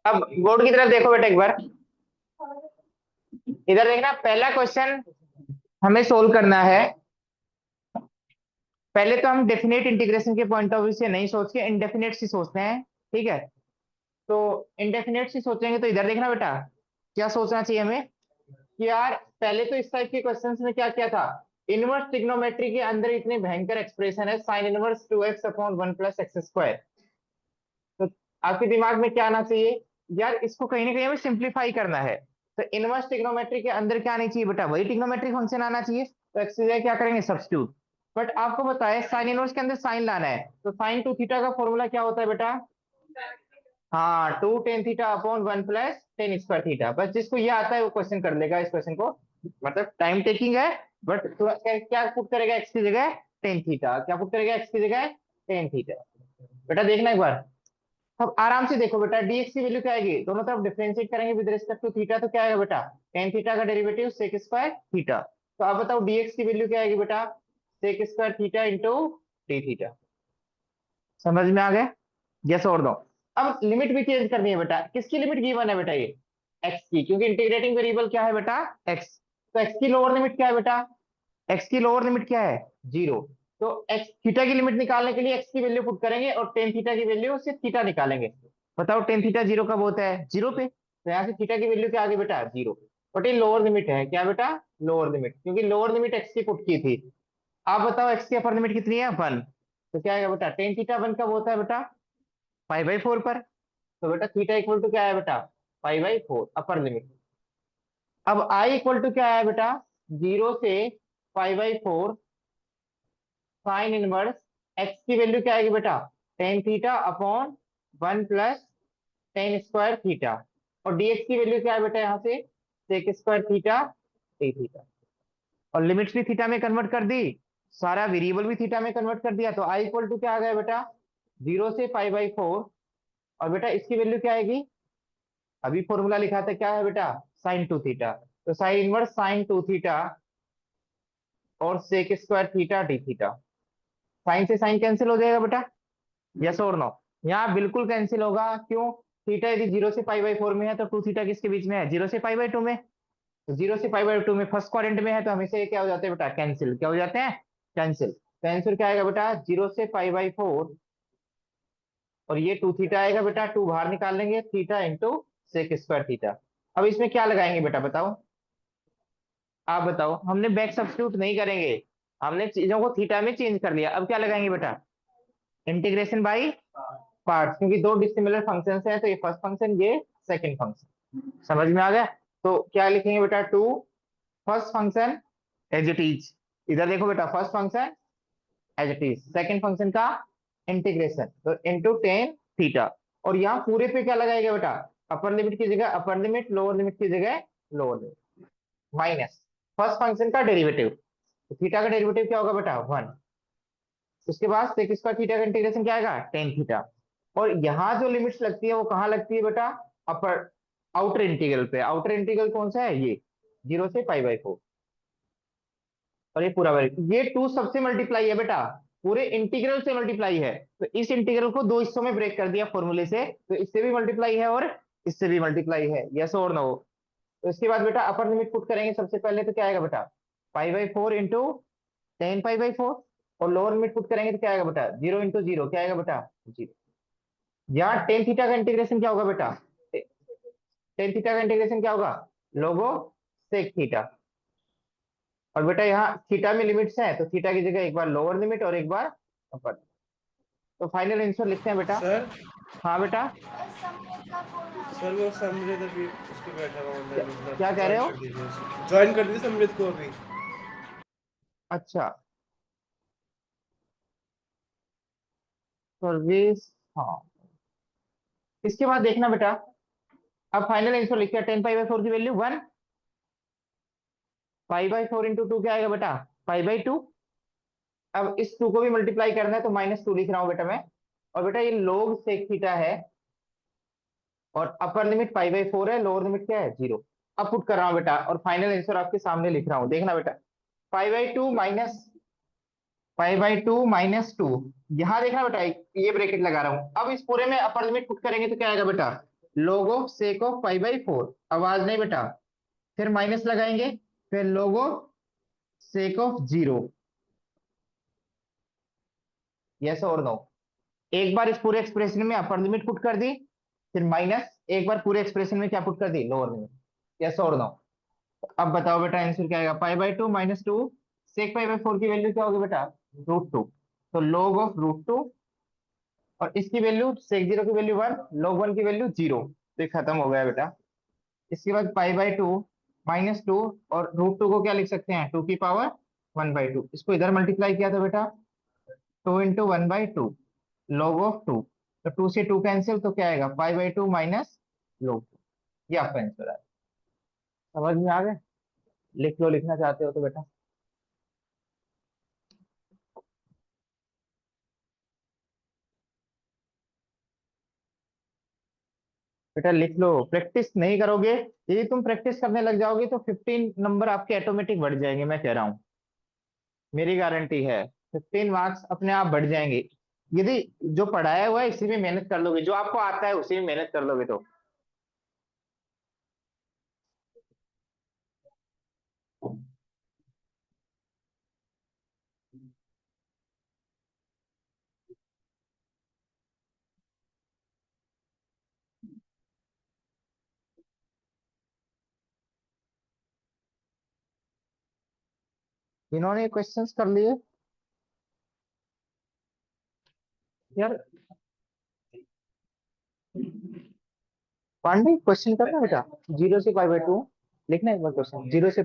अब बोर्ड की तरफ देखो बेटा एक बार। इधर देखना, पहला क्वेश्चन हमें सोल्व करना है। पहले तो हम डेफिनेट इंटीग्रेशन के पॉइंट ऑफ व्यू से नहीं सोच के इनडेफिनेट से सोचते हैं। ठीक है, तो इनडेफिनेट से सोचेंगे तो इधर देखना बेटा, क्या सोचना चाहिए हमें कि यार पहले तो इस टाइप के क्वेश्चंस में क्या क्या था। इनवर्स ट्रिग्नोमेट्री के अंदर इतने भयंकर एक्सप्रेशन है, sine inverse 2x upon 1 + x²। तो आपके दिमाग में क्या आना चाहिए, यार इसको कहीं ना कहीं हमें सिंप्लीफाई करना है। तो इनवर्स ट्रिग्नोमेट्री के अंदर क्या आनी चाहिए बेटा, वही ट्रिग्नोमेट्रिक फंक्शन आना चाहिए। तो एक्स की जगह क्या करेंगे, सब्स्टिट्यूट। बट आपको बताए साइन इनवर्स के अंदर साइन लाना है, तो साइन टू थीटा का फॉर्मूला क्या होता है बेटा। हाँ, 2 tan θ/1 + tan² थीटा। बस जिसको ये आता है वो क्वेश्चन कर लेगा इस क्वेश्चन को। मतलब टाइम टेकिंग है, बट क्या पुट करेगा एक्स की जगह, tan θ। क्या पुट करेगा एक्स की जगह, tan θ। बेटा देखना एक बार। अब आराम से देखो बेटा, dx की वैल्यू क्या आएगी, दोनों तरफ डिफरेंशिएट करेंगे विद रिस्पेक्ट टू थीटा, तो क्या आएगा बेटा, tan θ का डेरिवेटिव sec²θ। तो आप बताओ dx की वैल्यू क्या आएगी बेटा, sec² θ इंटू dθ। समझ में आ गया, यस और नो। अब लिमिट भी चेंज करनी है बेटा, किसकी लिमिट गिवन है बेटा, ये एक्स की, क्योंकि इंटीग्रेटिंग वेरिएबल क्या है बेटा, एक्स। तो एक्स की लोअर लिमिट क्या है बेटा, एक्स की लोअर लिमिट क्या है, 0। तो एक्स थीटा की लिमिट निकालने के लिए एक्स की वैल्यू पुट करेंगे और tan θ की वैल्यू से थीटा निकालेंगे। बताओ tan θ 0 कब होता है, 0 पे। तो यहाँ से थीटा की वैल्यू क्या आ गई बेटा, 0। बट ये लोअर लिमिट है, क्या बेटा, लोअर लिमिट, क्योंकि लोअर लिमिट एक्स की पुट की थी। आप बताओ एक्स की अपर लिमिट कितनी है, 1। तो क्या आएगा बेटा, tan θ 1 कब होता है बेटा, π/4 पर। तो बेटा थीटा इक्वल टू क्या है बेटा, π/4 अपर लिमिट। अब आई इक्वल टू क्या है बेटा, 0 से π/4 साइन इनवर्स एक्स की वैल्यू क्या आएगी बेटा, tan θ/1 + tan²θ। और dx की वैल्यू क्या है बेटा, यहाँ से sec²θ dθ। और लिमिट्स भी थीटा में कन्वर्ट कर दी, सारा वेरिएबल भी थीटा में कन्वर्ट कर दिया। तो आई इक्वल टू क्या आ गया बेटा, 0 से π/4। और बेटा इसकी वैल्यू क्या आएगी, अभी फॉर्मूला लिखा था क्या है बेटा, sin 2θ। तो साइन इनवर्स sin 2θ और sec²θ dθ। साइन से साइन कैंसिल हो जाएगा बेटा, यस और नो। यहाँ बिल्कुल कैंसिल होगा, क्यों, थीटा यदि 0 से π/4 में है तो 2θ किसके बीच में है, 0 से π/2 में। तो 0 से π/2 में फर्स्ट क्वाड्रेंट में है, तो हमेशा ये क्या हो जाते हैं बेटा, कैंसिल। क्या हो जाते हैं, कैंसिल। तो आंसर क्या आएगा बेटा, 0 से π/4 और ये 2θ आएगा बेटा, 2 बाहर निकाल लेंगे, थीटा इंटू sec²θ। अब इसमें क्या लगाएंगे बेटा बताओ, आप बताओ। हमने बैक सब्स्टिट्यूट नहीं करेंगे, हमने चीजों को थीटा में चेंज कर लिया। अब क्या लगाएंगे बेटा, इंटीग्रेशन बाई पार्ट्स, क्योंकि दो डिसिमिलर फंक्शंस हैं, तो ये फर्स्ट फंक्शन, ये सेकंड फंक्शन। समझ में आ गया। तो क्या लिखेंगे बेटा, to first function as it is. इधर देखो बेटा, first function as it is, second function का इंटीग्रेशन, तो इनटू tan θ। और यहाँ पूरे पे क्या लगाएगा बेटा, अपर लिमिट की जगह अपर लिमिट, लोअर लिमिट की जगह lower limit, minus first function का डेरिवेटिव। तो थीटा का डेरिवेटिव क्या होगा बेटा, 1। उसके बाद sec² θ का इंटीग्रेशन क्या आएगा, tan θ। और यहाँ जो लिमिट्स लगती है वो कहाँ लगती है बेटा, अपर आउटर इंटीग्रल पे। आउटर इंटीग्रल कौन सा है, ये 0 से π/4। और ये पूरा वर्ग, ये 2 सबसे मल्टीप्लाई है बेटा, पूरे इंटीग्रल से मल्टीप्लाई है। तो इस इंटीग्रल को दो हिस्सों में ब्रेक कर दिया फॉर्मूले से, तो इससे भी मल्टीप्लाई है और इससे भी मल्टीप्लाई है, यस और नो। तो इसके बाद बेटा अपर लिमिट पुट करेंगे सबसे पहले, तो क्या आएगा बेटा, π/4 इंटू tan π/4। और लोअर लिमिट पुट करेंगे तो क्या आएगा बेटा, 0 इंटू 0, क्या आएगा बेटा, 0। यहाँ tan θ का इंटीग्रेशन क्या होगा बेटा, tan θ का इंटीग्रेशन क्या होगा, लोगो सेक थीटा। और बेटा यहाँ थीटा में लिमिट्स हैं, तो थीटा की जगह एक बार लोअर लिमिट और एक बार अपर। तो फाइनल आंसर लिखते हैं बेटा। सर हाँ बेटा, सर वो समृद्ध अभी उस पर बैठा हुआ क्या, ऑनलाइन, क्या मतलब कह रहे ज्वाइन हो, कर दीजिए उसे, ज्वाइन कर दीजिए समृद्ध को अभी। अच्छा सर्विस, हाँ। इसके बाद देखना बेटा, अब फाइनल आंसर लिखते हैं, tan π/4 की वैल्यू 1, π/4 इंटू 2 क्या आएगा बेटा, π/2। अब इस 2 को भी मल्टीप्लाई करना है, तो -2 लिख रहा हूं बेटा मैं। और बेटा ये लोग सेक थीटा है, और अपर लिमिट π/4 है, लोअर लिमिट क्या है, 0। अब पुट कर रहा हूं बेटा, और फाइनल आंसर आपके सामने लिख रहा हूं, देखना बेटा। Pi by two minus two, यहां देखना बेटा, ये ब्रैकेट लगा रहा हूं। अब इस पूरे में अपर लिमिट पुट करेंगे तो क्या आएगा बेटा, log of sec of pi by 4, आवाज नहीं बेटा, फिर माइनस लगाएंगे, फिर log of sec of 0, yes और नो। एक बार इस पूरे एक्सप्रेशन में अपर लिमिट पुट कर दी, फिर माइनस, एक बार पूरे एक्सप्रेशन में क्या पुट कर दी, लोअर लिमिट, यस और नो। अब बताओ बेटा आंसर क्या आएगा, pi by 2 minus 2 sec pi by 4 की वैल्यू क्या होगी बेटा, √2। तो log ऑफ √2, और इसकी वैल्यू सेक 0 की वैल्यू 1, log 1 की वैल्यू 0, तो ये खत्म हो गया बेटा। इसके बाद पाई बाई 2 -2, और √2 को क्या लिख सकते हैं, 2 की पावर 1/2, इसको इधर मल्टीप्लाई किया था बेटा, 2 × 1/2, log ऑफ 2, तो 2 से 2 कैंसिल, तो क्या आएगा, पाई बाई 2 माइनस log 2, ये आपका आंसर है। समझ में आ गया, लिख लो लिखना चाहते हो तो बेटा। बेटा लिख लो, प्रैक्टिस नहीं करोगे, यदि तुम प्रैक्टिस करने लग जाओगे तो 15 नंबर आपके ऑटोमेटिक बढ़ जाएंगे, मैं कह रहा हूँ, मेरी गारंटी है, 15 मार्क्स अपने आप बढ़ जाएंगे, यदि जो पढ़ाया हुआ है इसी में मेहनत कर लोगे, जो आपको आता है उसी में मेहनत कर लोगे तो। इन्होंने क्वेश्चंस कर लिए यार, पांडे क्वेश्चन करना बेटा, 0 से π/2 लिखना, एक बार क्वेश्चन 0 से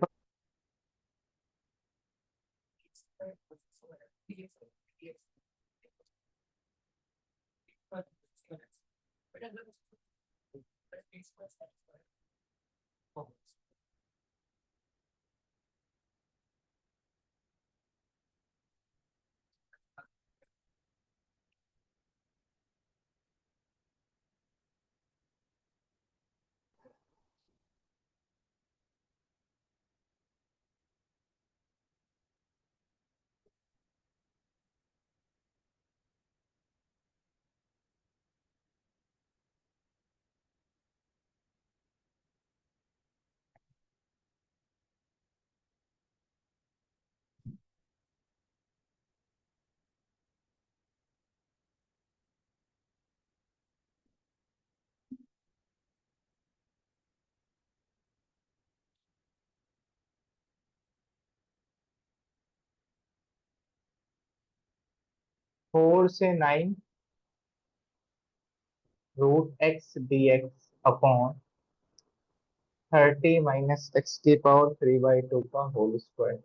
फोर से 9 √x dx अपॉन 30 - x⁻³ का होल स्क्वायर।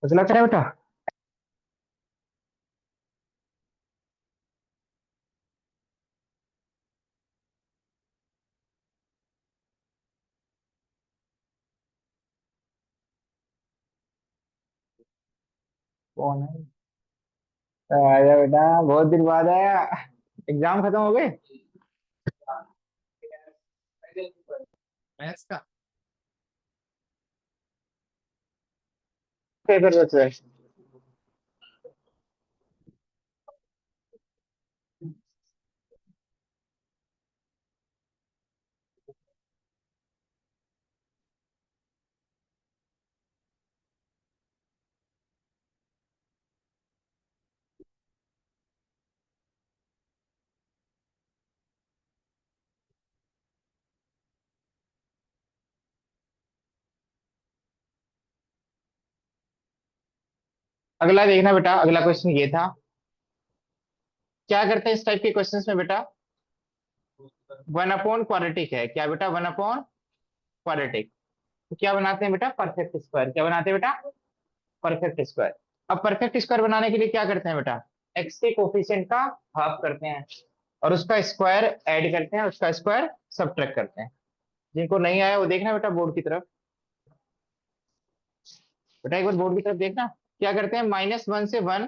तो लग रहा है बेटा, कौन है आया बेटा, बहुत दिन बाद आया, एग्जाम खत्म हो गए। मैथ्स का पेपर बच रहा है। अगला देखना बेटा, अगला क्वेश्चन ये था, क्या करते हैं इस टाइप के क्वेश्चंस में बेटा, वन अपॉन क्वाड्रेटिक है क्या बेटा, वन अपॉन क्वाड्रेटिक, तो क्या बनाते हैं बेटा, परफेक्ट स्क्वायर, क्या बनाते हैं बेटा, परफेक्ट स्क्वायर। अब परफेक्ट स्क्वायर बनाने के लिए क्या करते हैं बेटा, एक्स के कोफिशिएंट का हाफ करते हैं और उसका स्क्वायर ऐड करते हैं, उसका स्क्वायर सब्ट्रैक्ट करते हैं। जिनको नहीं आया वो देखना बेटा बोर्ड की तरफ, बेटा एक बार बोर्ड की तरफ देखना। क्या करते हैं, -1 से 1,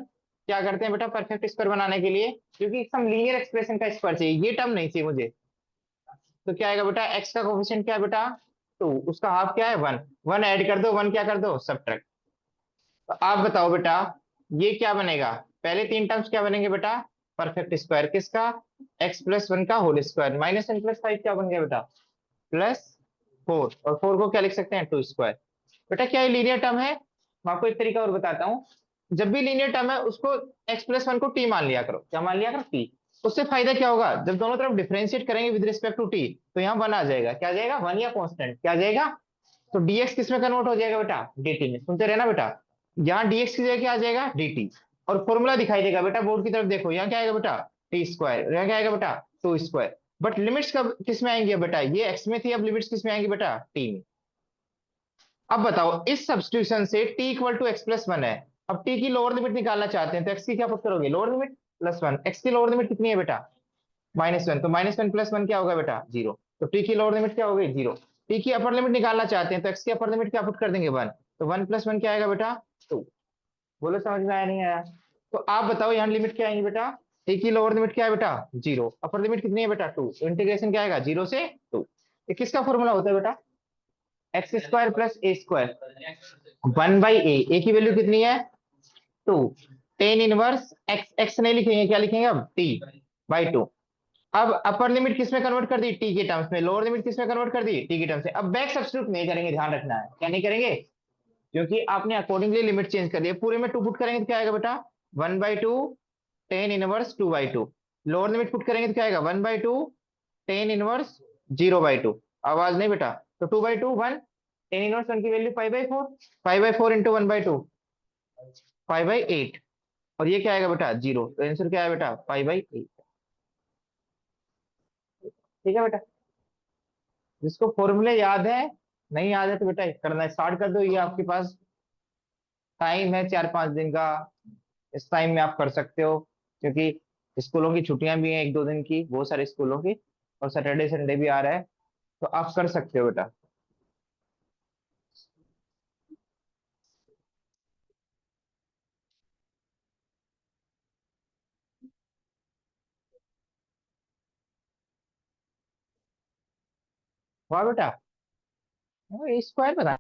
क्या करते हैं बेटा परफेक्ट स्क्वायर बनाने के लिए, क्योंकि सम लीनियर एक्सप्रेशन का स्क्वायर चाहिए, ये टर्म नहीं चाहिए मुझे। तो क्या आएगा बेटा, एक्स का कोफिशिएंट क्या है बेटा 2, उसका हाफ क्या है 1, 1 ऐड कर दो, 1 क्या कर दो सब्ट्रैक्ट। तो आप बताओ बेटा ये क्या बनेगा, पहले तीन टर्म्स क्या बनेंगे बेटा, परफेक्ट स्क्वायर किसका, x+1 का होल स्क्वायर, -n+5 क्या बन गया बेटा, +4, और 4 को क्या लिख सकते हैं 2 स्क्वायर। बेटा क्या ये लीनियर टर्म है, मैं आपको एक तरीका और बताता हूँ, जब भी लीनियर टर्म है उसको x+1 को t मान लिया करो, क्या मान लिया करो t। उससे फायदा क्या होगा, जब दोनों तरफ डिफरेंशिएट करेंगे विद रिस्पेक्ट टू t, तो यहाँ 1 आ जाएगा, क्या आ जाएगा 1 या कांस्टेंट, क्या आ जाएगा, तो dx किस में कन्वर्ट हो जाएगा बेटा, dt में, सुनते रहना बेटा, यहाँ dx की जगह क्या आ जाएगा dt, और फॉर्मूला दिखाई देगा बेटा बोर्ड की तरफ देखो, यहाँ क्या आएगा बेटा टी स्क्वायर, यहाँ क्या आएगा बेटा 2 स्क्वायर। बट लिमिट्स कब किस में आएंगी बेटा, ये x में थी, अब लिमिट्स किस में आएंगी बेटा t में। अब बताओ इस सब्स्टिट्यूशन से t इक्वल टू x+1 है, अब t की लोअर लिमिट निकालना चाहते हैं तो x की क्या पुट करोगे, लोअर लिमिट +1, x की लोअर लिमिट कितनी है बेटा -1, तो -1 + 1 क्या होगा बेटा 0, तो t की लोअर लिमिट क्या होगी 0। t की अपर लिमिट निकालना चाहते हैं तो x की अपर लिमिट क्या पुट कर देंगे 1, तो 1 + 1 क्या आएगा बेटा 2। बोलो समझ में आया नहीं आया। तो आप बताओ यहाँ लिमिट क्या आएगी बेटा, t की लोअर लिमिट क्या है बेटा 0, अपर लिमिट कितनी है बेटा 2, तो इंटीग्रेशन क्या आएगा 0 से 2। ये किसका फॉर्मूला होता है बेटा, x² + a², 1/a, a की वैल्यू कितनी है 2, टेन इनवर्स x, x नहीं लिखेंगे क्या लिखेंगे अब t/2। अब अपर लिमिट किस में कन्वर्ट कर दी, टी के टर्म्स में, लोअर लिमिट किस में कन्वर्ट कर दी टी के टर्म्स में। अब बैक सब्स्टिट्यूट नहीं करेंगे, ध्यान रखना है, क्या नहीं करेंगे, क्योंकि आपने अकॉर्डिंगली लिमिट चेंज कर दी, पूरे में 2 पुट करेंगे तो क्या आएगा बेटा 1/2, tan inverse 2/2, lower limit put करेंगे तो क्या आएगा 1/2, टेन इनवर्स 0/2, आवाज नहीं बेटा, तो 2/2 1, टेन इनवर्स 1 की वैल्यू 5/4, 5/4 इंटू 1/2 5/8, और ये क्या आएगा बेटा 0, तो आंसर क्या है बेटा 5/8। ठीक है बेटा, जिसको फॉर्मूले याद है, नहीं याद है तो बेटा करना स्टार्ट कर दो, ये आपके पास टाइम है 4-5 दिन का, इस टाइम में आप कर सकते हो, क्योंकि स्कूलों की छुट्टियां भी हैं 1-2 दिन की, बहुत सारे स्कूलों की, और सैटरडे संडे भी आ रहा है, तो आप कर सकते हो बेटा। वाह बेटा, स्क्वायर बता,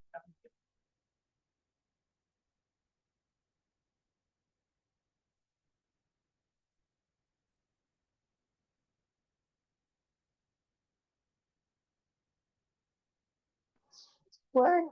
स्क्वायर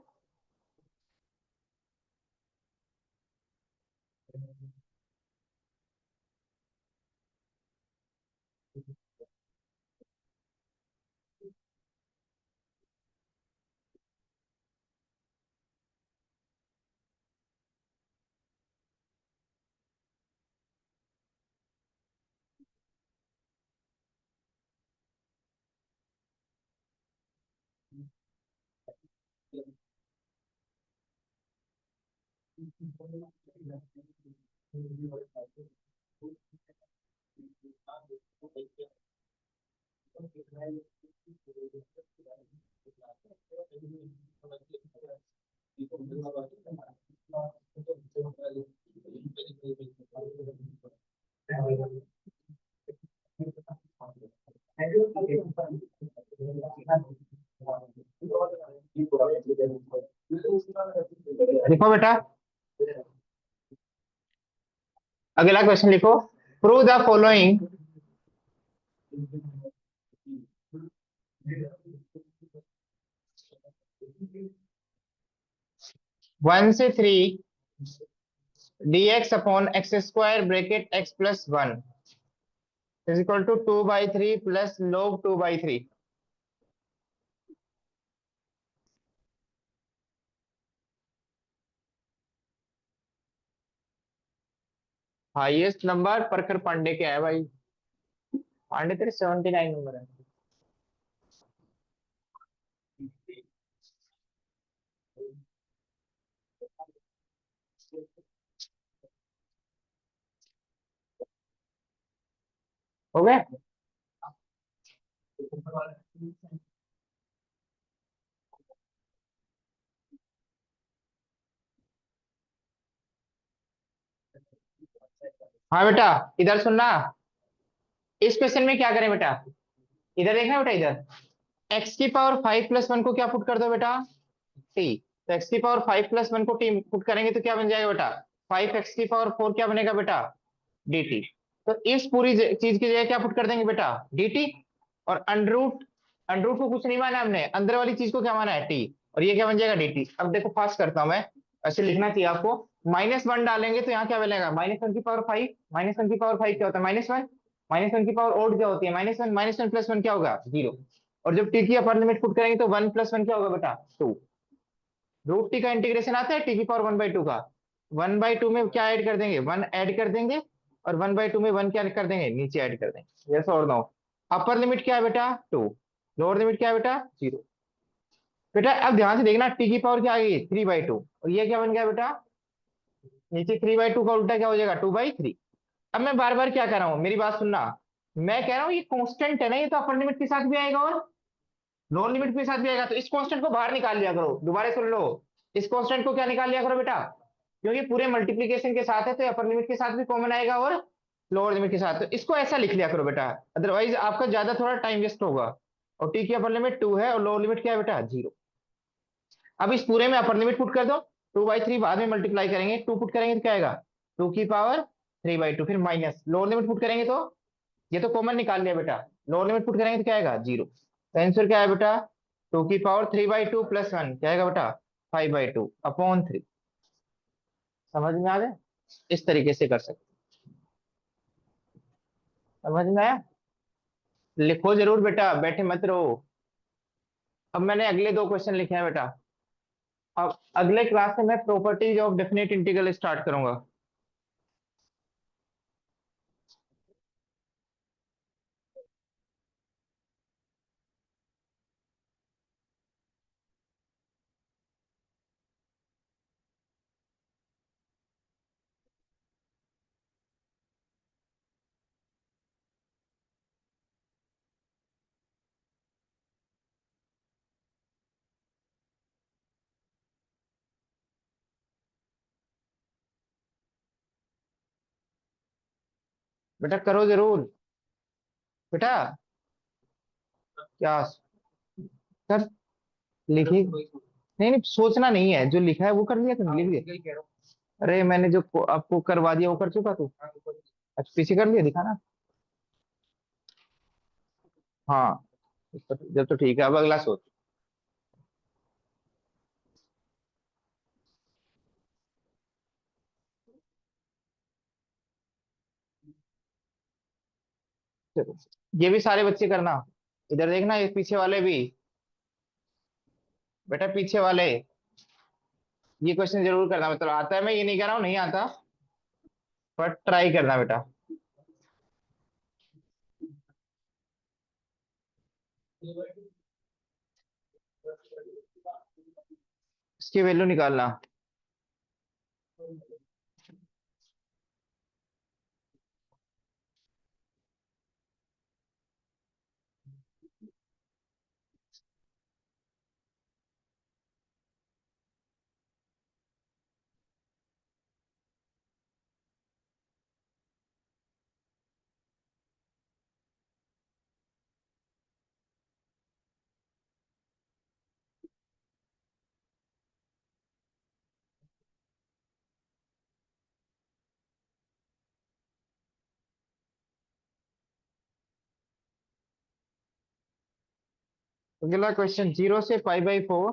लिखो बेटा, अगला क्वेश्चन लिखो। Prove the following. 1 से 3 dx upon x square bracket x plus 1 is equal to 2/3 plus log 2/3। Highest number Prakhar Pandey के है भाई। पांडे तेरे 79 नंबर है। हो गए। हाँ बेटा, इधर सुनना। इस क्वेश्चन में क्या करें बेटा, इधर देखना बेटा, इधर एक्स की पावर 5 + 1 को क्या पुट कर दो बेटा, टी। तो एक्स की पावर 5 + 1 को टी पुट करेंगे तो क्या बन जाएगा बेटा, 5x⁴ क्या बनेगा बेटा, dt। तो इस पूरी चीज की जगह क्या पुट कर देंगे बेटा, dt। और अंडरूट, अंडरूट को कुछ नहीं माना हमने, अंदर वाली चीज को क्या माना है, टी। और ये क्या बन जाएगा, dt। अब देखो फास्ट करता हूं मैं, ऐसे लिखना चाहिए आपको। -1 डालेंगे तो यहाँ क्या बनेगा, -1⁵ -1⁵ क्या होता है, -1। -1 की पावर ओड क्या होती है, -1। -1 + 1 क्या होगा, 0। और जब टी की अपर लिमिट पुट करेंगे तो 1 + 1 क्या होगा बेटा, 2। रूट टी का इंटीग्रेशन आता है टी की पावर 1/2 का। 1/2 में क्या ऐड कर देंगे, 1 ऐड कर देंगे। और 1/2 में 1 क्या कर देंगे, नीचे ऐड कर देंगे। यस और नो। अपर लिमिट क्या है बेटा, 2। लोअर लिमिट क्या है बेटा, 0। बेटा अब ध्यान से देखना, टी की पावर क्या आ गई, 3/2। और ये क्या बन गया बेटा, नीचे 3/2 का उल्टा क्या हो जाएगा, 2/3। अब मैं बार बार क्या कर रहा हूँ, मेरी बात सुनना। मैं कह रहा हूँ ये कांस्टेंट है ना, ये तो अपर लिमिट के साथ भी आएगा और लोअर लिमिट के साथ भी आएगा। तो इस कांस्टेंट को बाहर निकाल लिया करो, दोबारा सुन लो। इस कांस्टेंट को क्या निकाल लिया करो बेटा, क्योंकि पूरे मल्टीप्लीकेशन के साथ है तो अपर लिमिट के साथ भी कॉमन आएगा और लोअर लिमिट के साथ। तो इसको ऐसा लिख लिया करो बेटा, अदरवाइज आपका ज्यादा थोड़ा टाइम वेस्ट होगा। और टी की अपर लिमिट 2 है और लोअर लिमिट क्या है बेटा, 0। अब इस पूरे में अपर लिमिट पुट कर दो, 2/3 बाद में मल्टीप्लाई करेंगे, 2 पुट करेंगे तो क्या आएगा, 2 की पावर 3/2। फिर माइनस लोअर लिमिट पुट करेंगे तो ये तो कॉमन निकाल लिया बेटा, लोअर लिमिट पुट करेंगे तो क्या आएगा, 0। तो आंसर क्या है बेटा, 2 की पावर 3/2 + 1 क्या आएगा बेटा, 5/2/3। समझ में आ गया, इस तरीके से कर सकते। समझ में आया, लिखो जरूर बेटा, बैठे मत रहो। अब मैंने अगले 2 क्वेश्चन लिखे हैं बेटा। अब अगले क्लास में मैं properties of definite integral start करूंगा। बेटा करो जरूर बेटा, क्या कर, लिखी नहीं नहीं, सोचना नहीं है, जो लिखा है वो कर लिया तुमने, लिख दिया। अरे मैंने जो आपको करवा दिया वो कर चुका तू, अच्छा पीछे कर लिया, दिखाना। हाँ, जब तो ठीक है, अब अगला सोच। चलो, ये भी सारे बच्चे करना, इधर देखना, ये पीछे वाले भी। बेटा पीछे वाले ये क्वेश्चन जरूर करना, मतलब आता है, मैं ये नहीं कह रहा हूँ नहीं आता, पर ट्राई करना बेटा। इसकी वैल्यू निकालना। अगला क्वेश्चन 0 से π/4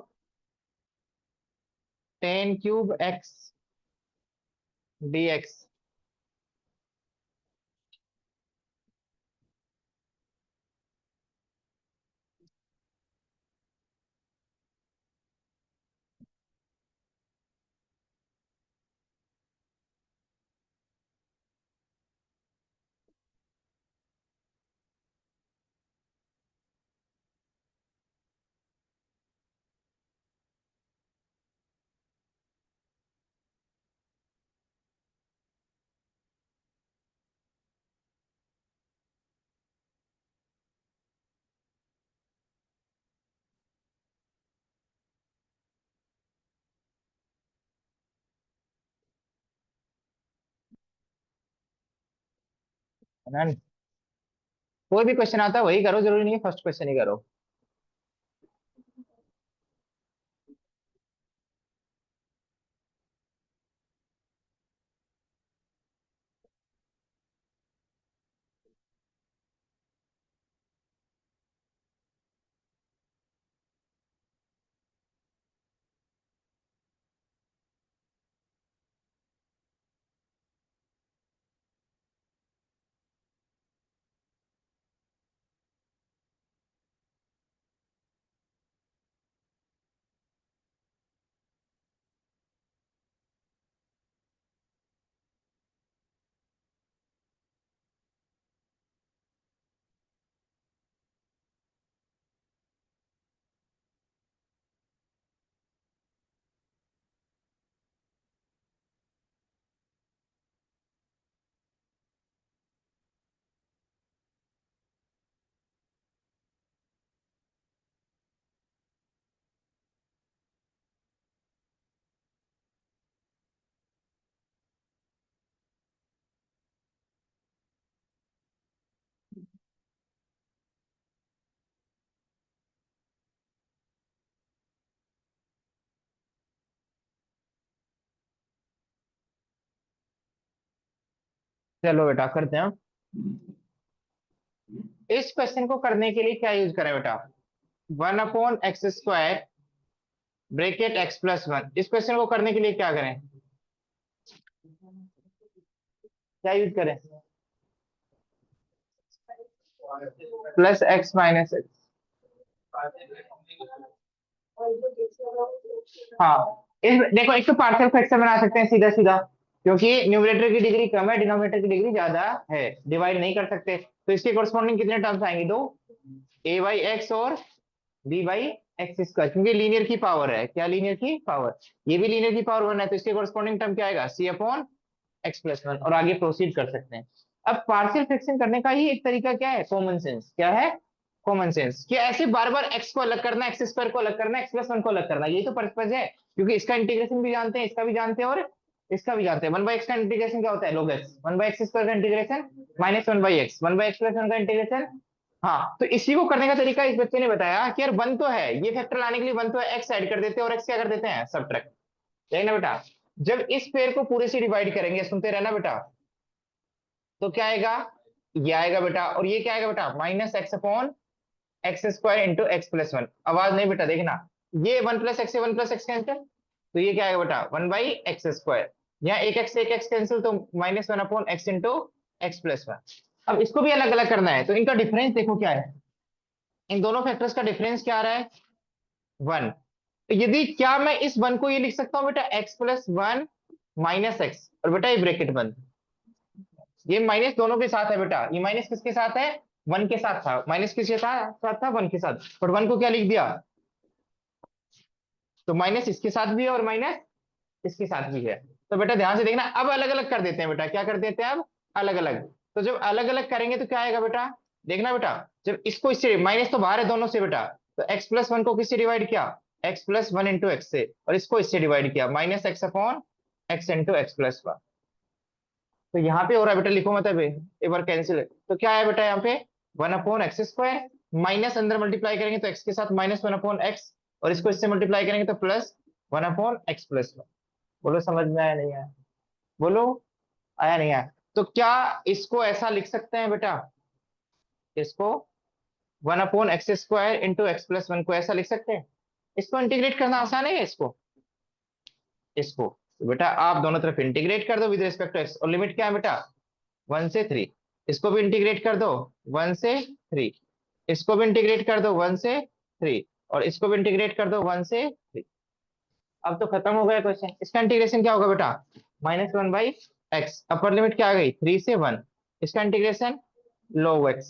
tan³ x dx। है ना? कोई भी क्वेश्चन आता है वही करो, जरूरी नहीं है फर्स्ट क्वेश्चन ही करो। चलो बेटा करते हैं। इस क्वेश्चन को करने के लिए क्या यूज करें बेटा? 1/x² bracket x+1। इस क्वेश्चन को करने के लिए क्या करें? क्या यूज करें? +x - x। हाँ, इस देखो एक तो पार्शियल फ्रैक्शन बना सकते हैं सीधा सीधा, क्योंकि न्यूमरेटर की डिग्री कम है, डिनोमिनेटर की डिग्री ज्यादा है, डिवाइड नहीं कर सकते, तो इसके कोरस्पॉन्डिंग कितने टर्म्स आएंगे? दो, a/x और b/x², क्योंकि लीनियर की पावर है। क्या लीनियर की पावर? ये भी लीनियर की पावर 1 है, तो इसके कोरस्पॉन्डिंग टर्म क्या आएगा? c/x+1। और आगे प्रोसीड कर सकते हैं। अब पार्शियल फ्रैक्शन करने का ही एक तरीका क्या है? Common sense. क्या है? Common sense. कि ऐसे बार बार x को अलग करना, x² को अलग करना, x+1 को अलग करना, यही तो पर्पज है। क्योंकि इसका इंटीग्रेशन भी जानते हैं, इसका भी जानते हैं और इसका भी जानते हैं। 1/x का इंटीग्रेशन क्या होता है? log x। 1/x² का इंटीग्रेशन -1/x। 1/x+1 का इंटीग्रेशन। हाँ, तो इसी को करने का तरीका इस बच्चे ने बताया कि यार 1 तो है, ये फैक्टर लाने के लिए 1 तो है, x ऐड कर देते हैं और x क्या कर देते हैं? सबट्रैक्ट। यही ना बेटा? जब इस पेयर को पूरे से डिवाइड करेंगे, सुनते रहना बेटा, तो क्या आएगा? ये आएगा बेटा, और ये क्या आएगा बेटा? -x/x² into x+1। आवाज नहीं बेटा, देखना। ये 1+x से 1+x कैंसिल, तो ये क्या आएगा बेटा? 1/x²। यहाँ एक x कैंसिल, तो -1/x इंटू x+1। अब इसको भी अलग अलग करना है, तो इनका डिफरेंस देखो क्या है। इन दोनों फैक्टर्स का डिफरेंस क्या आ रहा है? 1। यदि क्या मैं इस 1 को ये लिख सकता हूँ बेटा? x+1 -x, और बेटा ये ब्रैकेट बंद। ये माइनस दोनों के साथ है बेटा। ये माइनस किसके साथ है? 1 के साथ था। माइनस किसके साथ था? 1 के साथ। बट 1 को क्या लिख दिया? तो माइनस इसके साथ भी है और माइनस इसके साथ भी है। तो बेटा ध्यान से देखना, अब अलग अलग कर देते हैं बेटा। क्या कर देते हैं अब? अलग अलग। तो जब अलग अलग करेंगे तो क्या आएगा बेटा? देखना बेटा, जब इसको इससे, माइनस तो बाहर है दोनों से बेटा, तो x+1 को किससे डिवाइड किया? x+1 इंटू एक्स से, और इसको इससे डिवाइड किया -x/x इंटू x+1। तो यहाँ पे हो रहा है बेटा, लिखो मतलब एक बार कैंसिल है, तो क्या है बेटा यहाँ पे? 1/x², माइनस अंदर मल्टीप्लाई करेंगे तो x के साथ -1/x, और इसको इससे मल्टीप्लाई करेंगे तो +1/x+1। बोलो समझ में आया नहीं आया? बोलो, आया नहीं आया? तो क्या इसको ऐसा लिख सकते हैं बेटा? इसको 1/x² इंटू x+1 को ऐसा लिख सकते हैं। इसको इंटीग्रेट करना आसान है इसको तो बेटा आप दोनों तरफ इंटीग्रेट कर दो विद रिस्पेक्ट टू एक्स, और लिमिट क्या है बेटा 1 से 3। इसको भी इंटीग्रेट कर दो 1 से 3, इसको भी इंटीग्रेट कर दो 1 से 3, और इसको भी इंटीग्रेट कर दो 1 से 3। अब तो खत्म हो गया क्वेश्चन। इसका इंटीग्रेशन क्या होगा बेटा -1/x, अपर लिमिट क्या आ गई 3 से 1, इसका इंटीग्रेशन log x,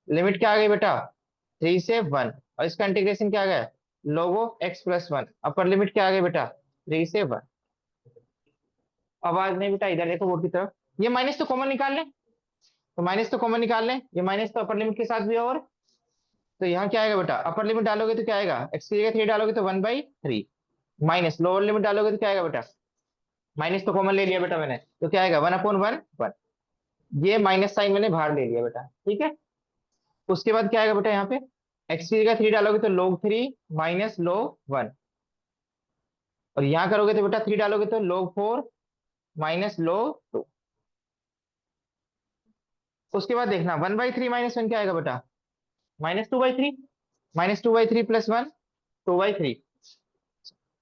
लिमिट क्या आ गई बेटा 3 से 1, और इसका इंटीग्रेशन क्या आ गया log x+1, अपर लिमिट क्या आ गई बेटा 3 से 1। आवाज नहीं बेटा, इधर देखो बोर्ड की तरफ। ये माइनस तो कॉमन निकाल लें, तो माइनस तो कॉमन निकाल लें, ये माइनस तो अपर लिमिट के साथ भी है, और तो यहाँ क्या आएगा बेटा अपर लिमिट डालोगे तो क्या आएगा x की जगह 3 डालोगे तो 1/3, माइनस लोअर लिमिट डालोगे तो क्या आएगा बेटा, माइनस तो कॉमन ले लिया बेटा मैंने, तो क्या आएगा 1/1, ये माइनस साइन मैंने बाहर ले लिया बेटा, ठीक है। उसके बाद क्या आएगा बेटा यहाँ पे x की जगह 3 डालोगे तो log 3 माइनस log 1, और यहाँ करोगे तो बेटा 3 डालोगे तो log 4 माइनस log 2। उसके बाद देखना 1/3 -1 क्या आएगा बेटा -2/3, -2/3 +1 2/3,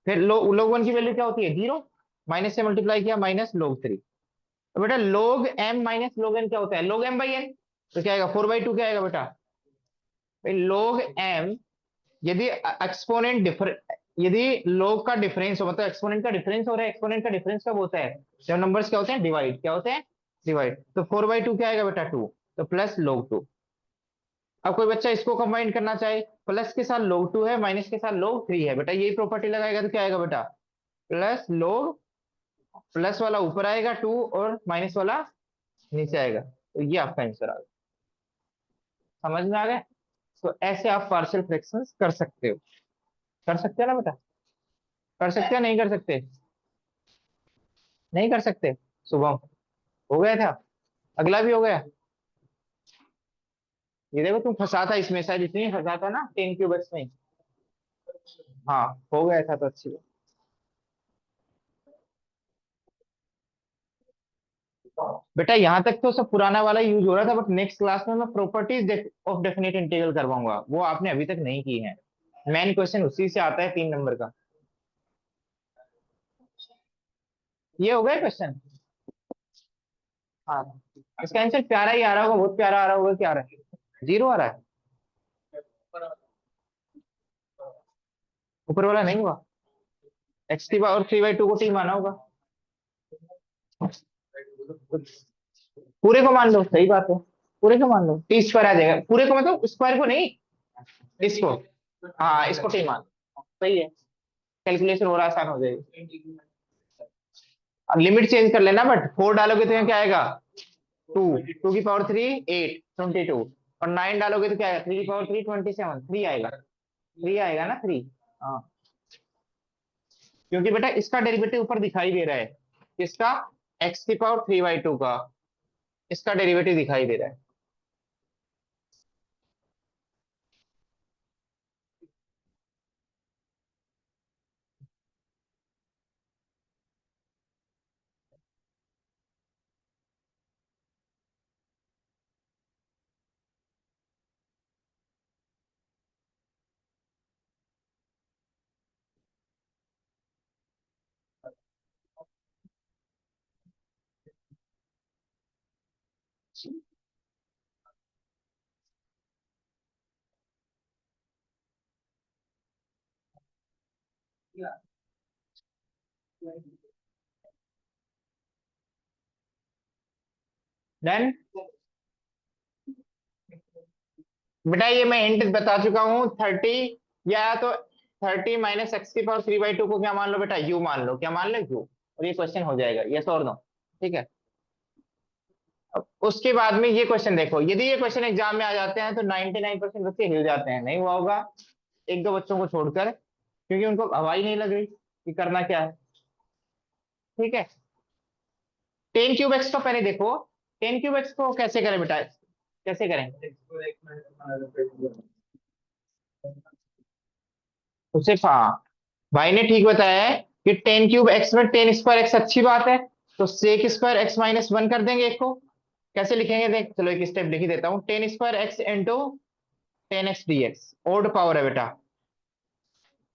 फिर log 1 की वैल्यू क्या होती है 0, माइनस से मल्टीप्लाई किया -log 3। तो बेटा log m minus log n क्या होता है log m/n, तो क्या आएगा 4/2 क्या आएगा बेटा भाई log m, यदि एक्सपोनेंट डिफर यदि log का डिफरेंस हो, मतलब एक्सपोनेंट का डिफरेंस हो रहा है, एक्सपोनेंट का डिफरेंस कब होता है जब नंबर्स क्या होते हैं डिवाइड, क्या होते हैं डिवाइड, तो 4/2 क्या आएगा बेटा 2, तो प्लस log 2। अब कोई बच्चा इसको कंबाइन करना चाहे, प्लस के साथ log 2 है, माइनस के साथ log 3 है, बेटा यही प्रॉपर्टी लगाएगा तो क्या आएगा बेटा प्लस log, प्लस वाला ऊपर आएगा 2 और माइनस वाला नीचे आएगा, तो ये आपका आंसर आ गया। समझ में आ गया। तो ऐसे आप पार्शियल फ्रैक्शंस कर सकते हो, कर सकते हो ना बेटा, कर सकते हो नहीं कर सकते, नहीं कर सकते। सुबह हो गया था, अगला भी हो गया। ये देखो तुम फंसा था इसमें, शायद इतनी फंसा था ना 10 क्यूब में। हाँ हो गया था तो अच्छी बात। बेटा यहाँ तक तो सब पुराना वाला यूज हो रहा था, बट नेक्स्ट क्लास में मैं प्रॉपर्टीज ऑफ डेफिनेट इंटीग्रल करवाऊंगा, वो आपने अभी तक नहीं की है। मेन क्वेश्चन उसी से आता है 3 नंबर का। ये हो गया क्वेश्चन। हाँ इसका आंसर प्यारा ही आ रहा होगा, बहुत प्यारा आ रहा होगा, क्या आ रहा है 0 आ रहा है, ऊपर वाला नहीं हुआ, x और 3/2 को t माना होगा, पूरे को मान लो, सही बात है, पूरे को मान लो t² आ जाएगा, पूरे को मतलब स्क्वायर को नहीं, इसको, हाँ इसको t मान, सही है, कैलकुलेशन और आसान हो जाएगी। अब लिमिट चेंज कर लेना, बट 4 डालोगे तो यहाँ क्या आएगा 2, 2 की पावर 3 8 22, और 9 डालोगे तो क्या आएगा 3 की पावर 3 27, 3 आएगा, 3 आएगा ना 3। हाँ क्योंकि बेटा इसका डेरिवेटिव ऊपर दिखाई दे रहा है, किसका x⁵ का, इसका डेरिवेटिव दिखाई दे रहा है। डन बेटा, ये मैं हिंट बता चुका हूँ 30, या तो 30 -x⁵ को क्या मान लो बेटा u मान लो, क्या मान लो u, और ये क्वेश्चन हो जाएगा यस और नो, ठीक है। अब उसके बाद में ये क्वेश्चन देखो, यदि ये क्वेश्चन एग्जाम में आ जाते हैं तो 99% बच्चे हिल जाते हैं, नहीं हुआ होगा एक दो बच्चों को छोड़कर, क्योंकि उनको हवा ही नहीं लग रही कि करना क्या है, ठीक है। 10 क्यूब x को पहले देखो, 10 क्यूब x को कैसे करें बेटा, कैसे करें उसे, हाँ भाई ने ठीक बताया है कि 10 क्यूब x में 10 स्क्वायर x अच्छी बात है, तो sec² x - 1 कर देंगे एक को, कैसे लिखेंगे देख, चलो एक स्टेप लिख ही देता हूँ, 10 square x into 10x dx, odd power है बेटा।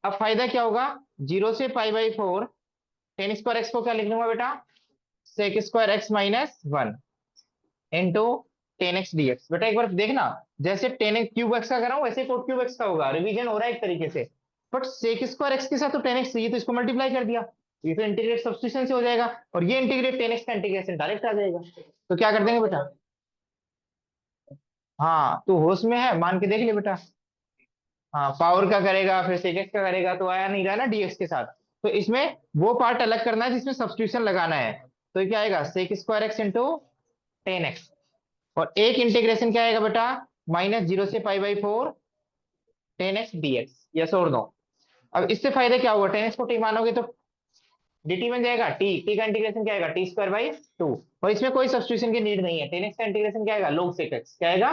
अब फायदा क्या होगा, 0 से π/4 टेन स्क्वायर एक्स को क्या लिख लूंगा बेटा, sec square x minus 1 into 10x dx। बेटा एक बार देखना, जैसे 10x क्यूब एक्स का कर रहा हूं वैसे कोट क्यूब एक्स का होगा, रिवीजन हो रहा है एक तरीके से। बट सेक स्क्वायर एक्स के साथ तो 10x चाहिए, तो इसको मल्टीप्लाई कर दिया, ये तो इंटीग्रेट सब्स्टिट्यूशन से हो जाएगा, और ये इंटीग्रेट 10x का इंटीग्रेशन डायरेक्ट आ जाएगा। तो क्या कर देंगे बेटा, हाँ तो होश में है, मान के देख ले बेटा। हाँ पावर का करेगा फिर सेक एक्स का करेगा, तो आया नहीं रहा ना डीएक्स के साथ। तो इसमें वो पार्ट अलग करना है जिसमें सब्स्टिट्यूशन लगाना है। तो ये क्या आएगा, सेक स्क्वायर एक्स इंटू 10x, और एक इंटीग्रेशन क्या आएगा बेटा, -0 से π/4 10x dx, यस और नो। अब इससे फायदा क्या होगा, 10x को टी मानोगे तो dt बन जाएगा, टी का इंटीग्रेशन क्या आएगा, t²/2, और इसमें कोई सब्स्टिट्यूशन की नीड नहीं है। 10x का इंटीग्रेशन क्या आएगा, log sec x, क्या आएगा,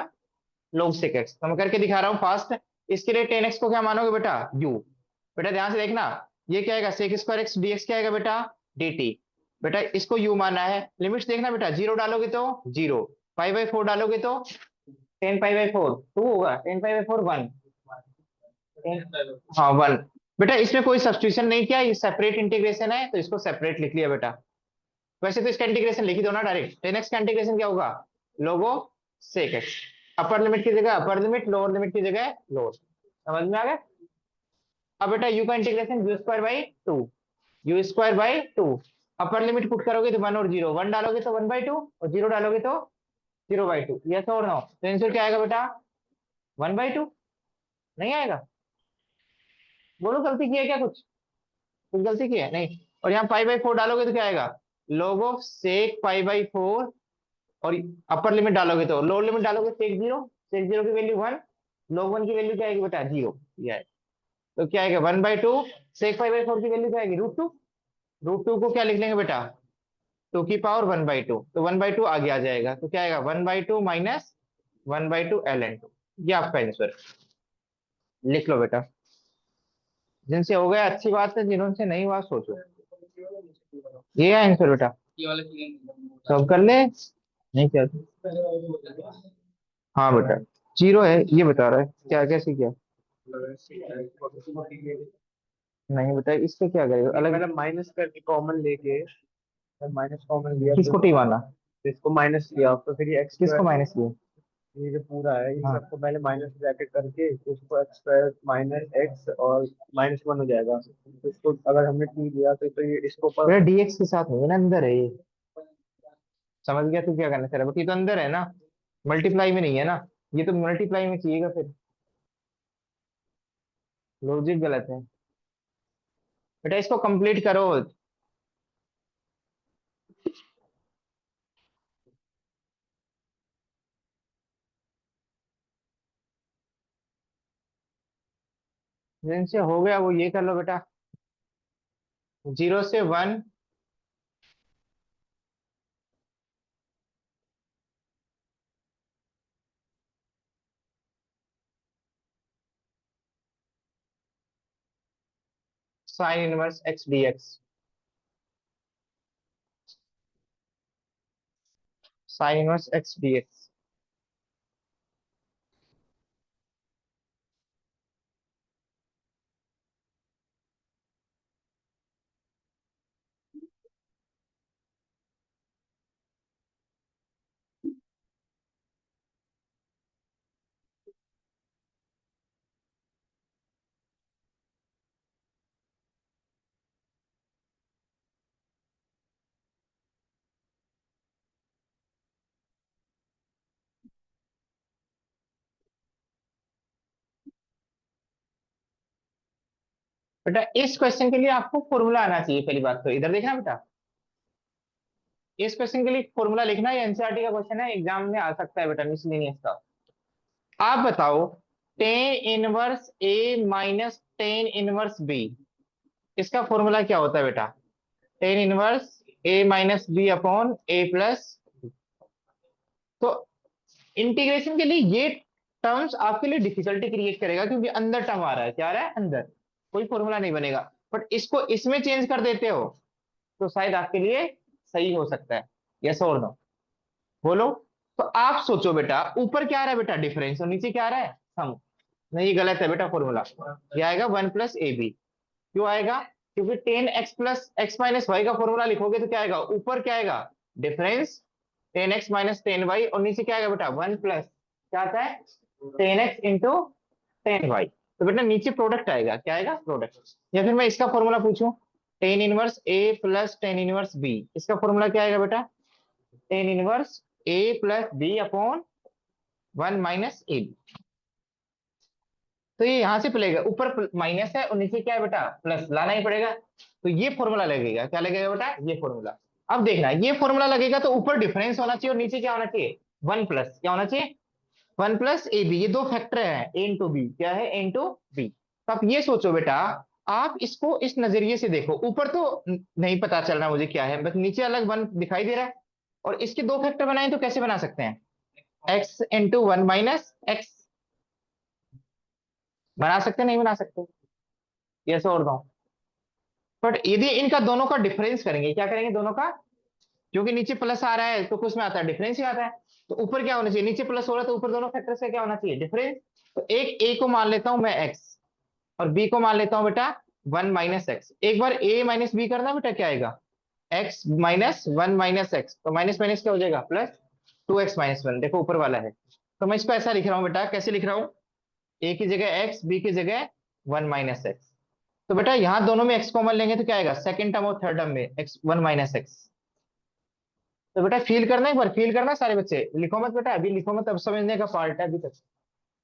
log sec x। तो मैं करके दिखा रहा हूँ फास्ट। इसके लिए 10x को क्या मानोगे बेटा, u। बेटा ध्यान से देखना, ये क्या आएगा, sec स्क्वायर x dx क्या आएगा बेटा, dt। बेटा इसको u माना है, लिमिट्स देखना बेटा, 0 डालोगे तो 0, π/4 डालोगे तो 10 π/4 2 होगा, 10 π/4 1, हाँ 1। बेटा इसमें कोई सब्स्टिट्यूशन नहीं किया, ये सेपरेट इंटीग्रेशन है तो इसको सेपरेट लिख लिया बेटा। वैसे तो इसका इंटीग्रेशन लिख ही दो ना डायरेक्ट, 10x का इंटीग्रेशन क्या होगा, लोगो सेक एक्स, अपर लिमिट की जगह अपर लिमिट, लोअर लिमिट की जगह लोअर। समझ में आ गया। अब बेटा u का integration u²/2, u²/2, upper limit put करोगे तो 1 और 0, 1 डालोगे तो 1/2 और 0 डालोगे तो 0/2, यस और नो। तो आंसर क्या आएगा बेटा, 1/2। नहीं आएगा, बोलो गलती की है क्या, कुछ कुछ गलती की है नहीं। और यहाँ π/4 डालोगे तो क्या आएगा, log ऑफ सेक π/4, और अपर लिमिट डालोगे तो, लोअर लिमिट डालोगे सेक 0 की वैल्यू 1, log 1 की वैल्यू क्या आएगी बेटा 0, ये है। तो क्या आएगा 1/2, सेक π/4 की वैल्यू क्या आएगी √2, √2 को क्या लिख लेंगे बेटा, 2 की पावर 1/2, तो 1/2 आगे आ जाएगा, तो क्या आएगा 1/2 माइनस 1/2 ln2। ये आपका आंसर, लिख लो बेटा। जिनसे हो गया अच्छी बात है, जिन्होंने नहीं हुआ सोचो। ये है आंसर बेटा, सब कर ले, नहीं क्या, हाँ बेटा 0 है, ये बता रहा है क्या, कैसे क्या, नहीं बेटा इससे क्या करेगा अलग, मतलब माइनस करके कॉमन लेके, माइनस कॉमन लिया किसको टी माना, तो इसको माइनस किया, तो फिर ये एक्स किसको माइनस किया, ये जो पूरा है इन हाँ सबको पहले माइनस ब्रैकेट करके उसको x² माइनस एक्स और -1 हो जाएगा। तो इसको अगर हमने t लिया तो ये इसको पर बेटा डीएक्स के साथ नहीं है ना, अंदर है ये, समझ गया तू क्या करना चाह रहा है, बट ये तो अंदर है ना, मल्टीप्लाई में नहीं है ना, ये तो मल्टीप्लाई में चाहिएगा फिर, लॉजिक गलत है बेटा, इसको कंप्लीट करो। जिनसे हो गया वो ये कर लो बेटा, 0 से 1, sine inverse x dx, sine inverse x dx। बेटा इस क्वेश्चन के लिए आपको फॉर्मूला आना चाहिए, पहली बात तो इधर देखना बेटा, इस क्वेश्चन के लिए फॉर्मूला लिखना, ये एनसीईआरटी का क्वेश्चन है, एग्जाम में आ सकता है बेटा, मिसलेनियस का। आप बताओ टेन इनवर्स ए माइनस टेन इनवर्स बी, इसका फॉर्मूला क्या होता है बेटा, टेन इनवर्स ए माइनस बी अपॉन ए प्लस। तो इंटीग्रेशन के लिए ये टर्म्स आपके लिए डिफिकल्टी क्रिएट करेगा, क्योंकि अंदर टर्म आ रहा है, क्या आ रहा है अंदर, कोई फॉर्मूला नहीं बनेगा। बट इसको इसमें चेंज कर देते हो तो शायद आपके लिए सही हो सकता है, यस और नो, बोलो। तो आप सोचो बेटा, ऊपर क्या आ रहा है बेटा डिफरेंस, और नीचे क्या आ रहा है सम। नहीं, गलत है बेटा फॉर्मूला। ये आएगा 1 + ab। क्यों आएगा? क्योंकि 10x plus x minus y का फॉर्मूला लिखोगे तो क्या आएगा, ऊपर क्या आएगा, डिफरेंस 10x माइनस 10y, और नीचे क्या आएगा बेटा, 1 प्लस क्या आता है, 10x इंटू 10y। तो बेटा नीचे प्रोडक्ट आएगा, क्या आएगा, प्रोडक्ट। या फिर मैं इसका फॉर्मूला पूछूं, tan inverse a plus tan inverse b, इसका फॉर्मूला क्या आएगा बेटा, tan inverse a plus b upon 1 minus a। तो ये यहां से प्लेगा, ऊपर माइनस है और नीचे क्या है बेटा, प्लस, लाना ही पड़ेगा। तो ये फॉर्मूला लगेगा, क्या लगेगा बेटा, ये फॉर्मूला। अब देखना, ये फॉर्मूला लगेगा तो ऊपर डिफरेंस होना चाहिए और नीचे क्या होना चाहिए, 1 प्लस, क्या होना चाहिए, 1 प्लस ए बी। ये दो फैक्टर है, ए इंटू बी, क्या है, ए इंटू बी। तो आप ये सोचो बेटा, आप इसको इस नजरिए से देखो, ऊपर तो नहीं पता चल रहा मुझे क्या है, बस नीचे अलग 1 दिखाई दे रहा है। और इसके दो फैक्टर बनाए तो कैसे बना सकते हैं, एक्स इंटू 1 माइनस एक्स, बना सकते नहीं बना सकते, ये ऐसे और दो। बट यदि इनका दोनों का डिफरेंस करेंगे, क्या करेंगे दोनों का, क्योंकि नीचे प्लस आ रहा है तो कुछ में आता है डिफरेंस ही आता है। तो ऊपर क्या होना चाहिए, नीचे प्लस हो रहा है तो ऊपर दोनों फैक्टर से क्या होना चाहिए, डिफरेंस। तो एक ए को मान लेता हूं मैं एक्स, और बी को मान लेता हूं बेटा 1 माइनस एक्स। एक बार ए माइनस बी करना बेटा, क्या आएगा, एक्स माइनस 1 माइनस एक्स, तो माइनस माइनस क्या हो जाएगा, प्लस 2x-1। देखो ऊपर वाला है, तो मैं इसको ऐसा लिख रहा हूं बेटा, कैसे लिख रहा हूं, ए की जगह एक्स, बी की जगह 1 माइनस एक्स। तो बेटा यहां दोनों में एक्स कॉमन लेंगे तो क्या आएगा, सेकंड टर्म और थर्ड टर्म में एक्स 1 माइनस एक्स। तो बेटा फील करना, एक बार फील करना सारे बच्चे, लिखो मत बेटा, अभी लिखो मत, अब समझने का पार्ट है अभी तक।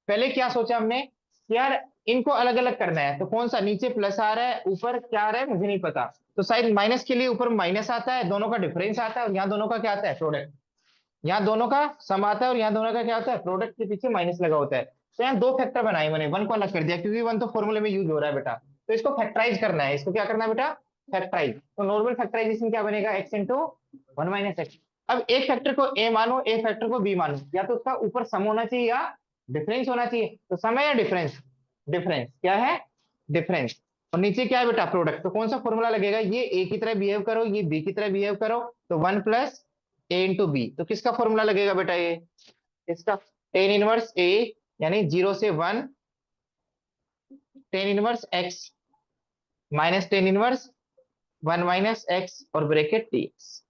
पहले क्या सोचा हमने कि यार इनको अलग अलग करना है, तो कौन सा, नीचे प्लस आ रहा है ऊपर क्या आ रहा है मुझे नहीं पता, तो शायद माइनस के लिए ऊपर माइनस आता है, दोनों का डिफरेंस आता है, और यहाँ दोनों का क्या आता है, प्रोडक्ट। यहाँ दोनों का सम आता है और यहाँ दोनों का क्या होता है, प्रोडक्ट के पीछे माइनस लगा होता है। तो यहाँ दो फैक्टर बनाए मैंने, 1 को अलग कर दिया क्योंकि 1 तो फॉर्मूले में यूज हो रहा है बेटा। तो इसको फैक्टराइज करना है, इसको क्या करना है बेटा, फैक्टराइज। तो नॉर्मल फैक्टराइजेशन क्या बनेगा, एक्स इंटू 1 माइनस एक्स। अब एक फैक्टर को ए मानो, एक फैक्टर को बी मानो, या तो उसका ऊपर सम होना चाहिए या डिफरेंस होना चाहिए। तो सम है या डिफरेंस, डिफरेंस क्या है, डिफरेंस। और नीचे क्या है बेटा, प्रोडक्ट। तो कौन सा फॉर्मूला लगेगा, ये ए की तरह बिहेव करो, ये बी की तरह बिहेव करो, तो 1 प्लस ए इंटू बी। तो किसका फॉर्मूला लगेगा बेटा, ये इसका, टेन इनवर्स ए, यानी 0 से 1, tan inverse x minus tan inverse 1 minus x और ब्रैकेट टी एक्स।